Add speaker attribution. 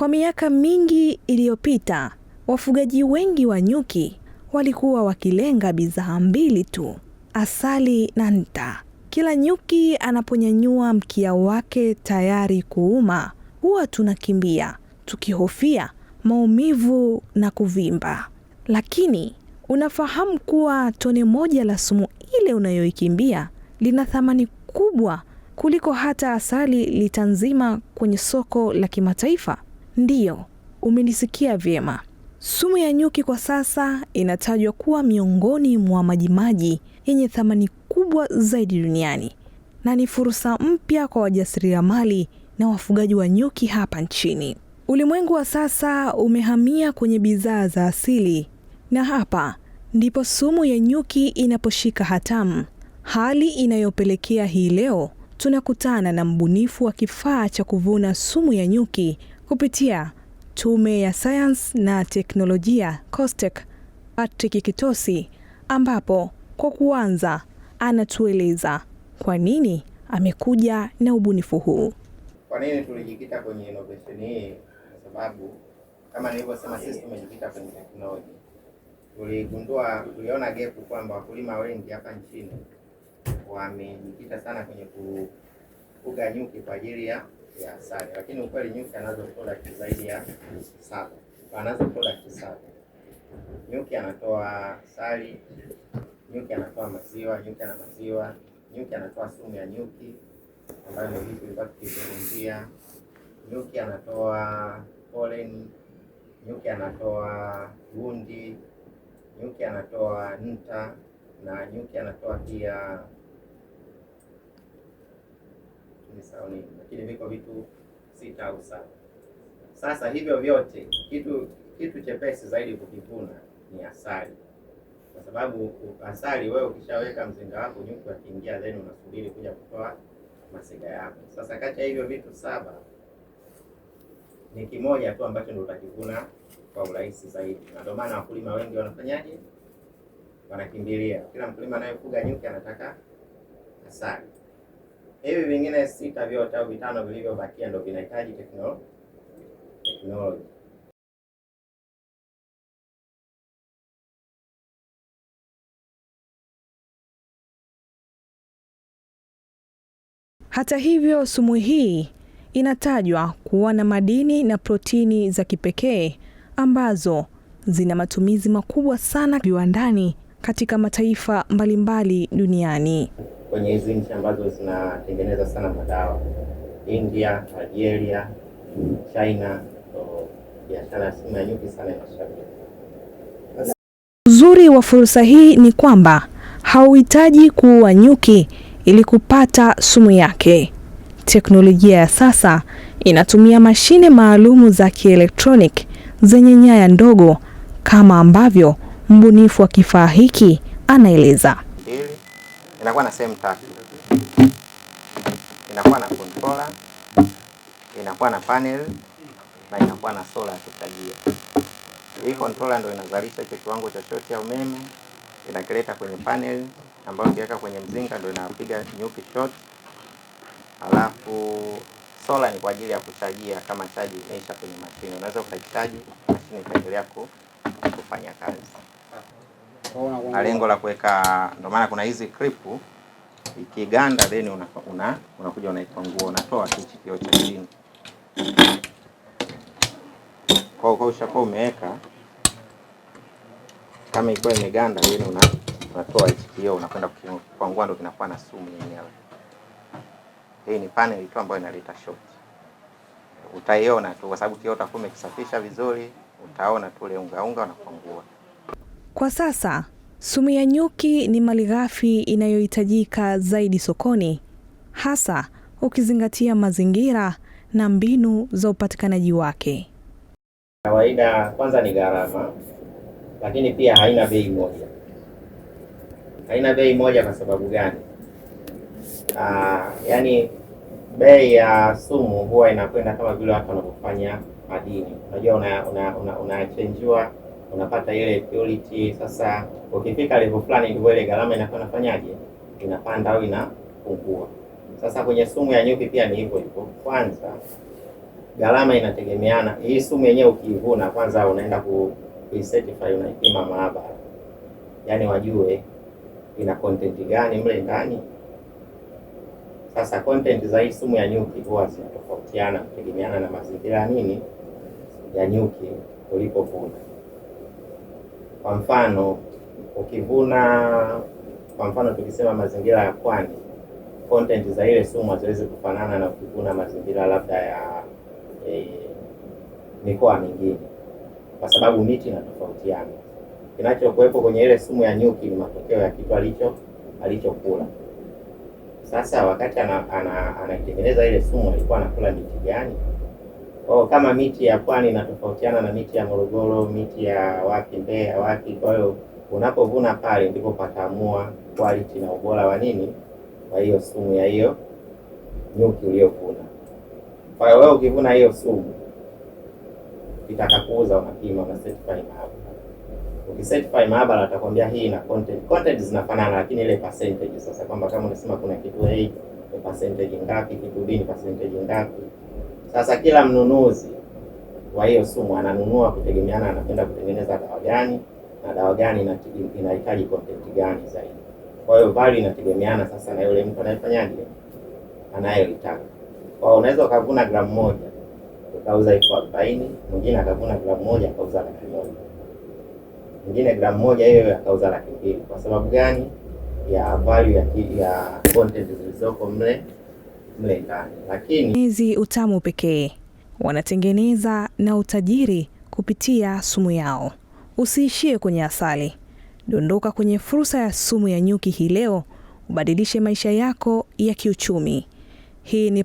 Speaker 1: Kwa miaka mingi iliyopita, wafugaji wengi wa nyuki walikuwa wakilenga bidhaa mbili tu, asali na nta. Kila nyuki anaponyanyua mkia wake tayari kuuma, huwa tunakimbia, tukihofia maumivu na kuvimba. Lakini unafahamu kuwa tone moja la sumu ile unayoikimbia lina thamani kubwa kuliko hata asali lita nzima kwenye soko la kimataifa? Ndiyo, umenisikia vyema. Sumu ya nyuki kwa sasa inatajwa kuwa miongoni mwa majimaji yenye thamani kubwa zaidi duniani, na ni fursa mpya kwa wajasiriamali na wafugaji wa nyuki hapa nchini. Ulimwengu wa sasa umehamia kwenye bidhaa za asili, na hapa ndipo sumu ya nyuki inaposhika hatamu, hali inayopelekea hii leo tunakutana na mbunifu wa kifaa cha kuvuna sumu ya nyuki kupitia Tume ya Sayansi na Teknolojia COSTECH, Patrick Kitosi, ambapo kwa kuanza anatueleza kwa nini amekuja na ubunifu huu.
Speaker 2: Kwa nini tulijikita kwenye innovation hii? Kwa sababu kama nilivyosema, sisi tumejikita kwenye teknolojia. Tuliona gap kwamba wakulima wengi hapa nchini wamejikita sana kwenye kufuga nyuki kwa ajili ya asali, lakini ukweli nyuki anazo product zaidi ya 7. Anazo product 7. Nyuki anatoa asali, nyuki anatoa maziwa, nyuki ana maziwa, nyuki anatoa sumu ya nyuki ambayo ndio vitu vilikuwa tukizungumzia. Nyuki anatoa pollen, nyuki anatoa gundi, nyuki anatoa nta, na nyuki anatoa pia nisaoni, lakini viko vitu 6 au 7. Sasa hivyo vyote kitu chepesi zaidi kukivuna ni asali, kwa sababu asali wewe ukishaweka mzinga wako nyuki wakiingia, then unasubiri kuja kutoa masega yako. Sasa kati ya hivyo vitu 7 ni kimoja tu ambacho ndio utakivuna kwa urahisi zaidi, na ndio maana wakulima wengi wanafanyaje? Wanakimbilia. Kila mkulima anayefuga nyuki anataka asali. Hivi vingine 6 vyote au 5 vilivyobakia ndio vinahitaji teknolojia.
Speaker 1: Hata hivyo, sumu hii inatajwa kuwa na madini na protini za kipekee ambazo zina matumizi makubwa sana viwandani katika mataifa mbalimbali duniani.
Speaker 2: Kwenye hizi nchi ambazo zinatengeneza sana madawa, India, Algeria, China, biashara ya sumu ya nyuki sana inashamiri.
Speaker 1: Uzuri wa fursa hii ni kwamba hauhitaji kuua nyuki ili kupata sumu yake. Teknolojia ya sasa inatumia mashine maalumu za kielektroniki zenye nyaya ndogo, kama ambavyo mbunifu wa kifaa hiki anaeleza.
Speaker 2: Inakuwa na sehemu 3. Inakuwa na controller, inakuwa na panel, na inakuwa na sola ya kuchajia. Hii controller ndio inazalisha hicho kiwango chochote cha umeme, inakileta kwenye panel ambayo ukiweka kwenye mzinga ndio inapiga nyuki shot. Alafu sola ni kwa ajili ya kuchajia kama chaji imeisha kwenye mashine. Unaweza kuchaji mashine ikaendelea kufanya kazi. Na lengo la kuweka, ndio maana kuna hizi clip, ikiganda then unakuja unaipangua, unatoa hichi kioo cha chini. Kwa ushakuwa umeweka, kama iko imeganda then unatoa hichi kioo, unakwenda kupangua, ndio kinakuwa na sumu yenyewe. Hii ni panel tu ambayo inaleta shot. Utaiona tu kwa sababu kioo utakuwa umekisafisha vizuri, utaona tu ile unga unapangua.
Speaker 1: Kwa sasa sumu ya nyuki ni malighafi inayohitajika zaidi sokoni, hasa ukizingatia mazingira na mbinu za upatikanaji wake.
Speaker 2: Kawaida kwanza ni gharama, lakini pia haina bei moja. Haina bei moja kwa sababu gani? Yani bei ya sumu huwa inakwenda kama vile watu wanapofanya madini. Unajua unachangewa, unapata ile purity. Sasa ukifika level fulani ndio ile gharama inakuwa inafanyaje? Inapanda au inapungua. Sasa kwenye sumu ya nyuki pia ni hivyo hivyo. Kwanza gharama inategemeana. Hii sumu yenyewe ukiivuna, kwanza unaenda kuicertify, unaipima maabara, yaani wajue ina content gani mle ndani. Sasa content za hii sumu ya nyuki huwa zinatofautiana kutegemeana na mazingira nini ya nyuki ulipovuna. Kwa mfano ukivuna, kwa mfano tukisema mazingira ya pwani, content za ile sumu haziwezi kufanana na ukivuna mazingira labda ya mikoa mingine, kwa sababu miti inatofautiana. Kinachokuwepo kwenye ile sumu ya nyuki ni matokeo ya kitu alichokula. Sasa wakati anaitengeneza ile sumu alikuwa anakula miti gani? Kwa kama miti ya pwani inatofautiana na miti ya Morogoro, miti ya wapi Mbeya, wapi. Kwa hiyo unapovuna pale ndipo pataamua quality na ubora wa nini wa hiyo sumu ya hiyo nyuki uliyovuna. Kwa hiyo wewe ukivuna hiyo sumu, itakakuuza unapima, una certify maabara. Ukicertify maabara atakwambia hii ina content zinafanana, lakini ile percentage sasa, kwamba kama unasema kuna kitu A ni percentage ngapi, kitu B ni percentage ngapi. Sasa kila mnunuzi wa hiyo sumu ananunua kutegemeana anapenda kutengeneza dawa gani na dawa gani inahitaji content gani zaidi. Kwa hiyo value inategemeana sasa na yule mtu anayefanyaje, anayoitaka. Kwa hiyo unaweza ukavuna gramu moja ukauza 40,000, mwingine akavuna gramu moja akauza 100,000, mwingine gramu moja hiyo akauza 200,000. Kwa sababu gani? Ya value ya content zilizoko mle ndani. Lakini
Speaker 1: hizi utamu pekee wanatengeneza na utajiri kupitia sumu yao. Usiishie kwenye asali. Dondoka kwenye fursa ya sumu ya nyuki hii leo, ubadilishe maisha yako ya kiuchumi. Hii ni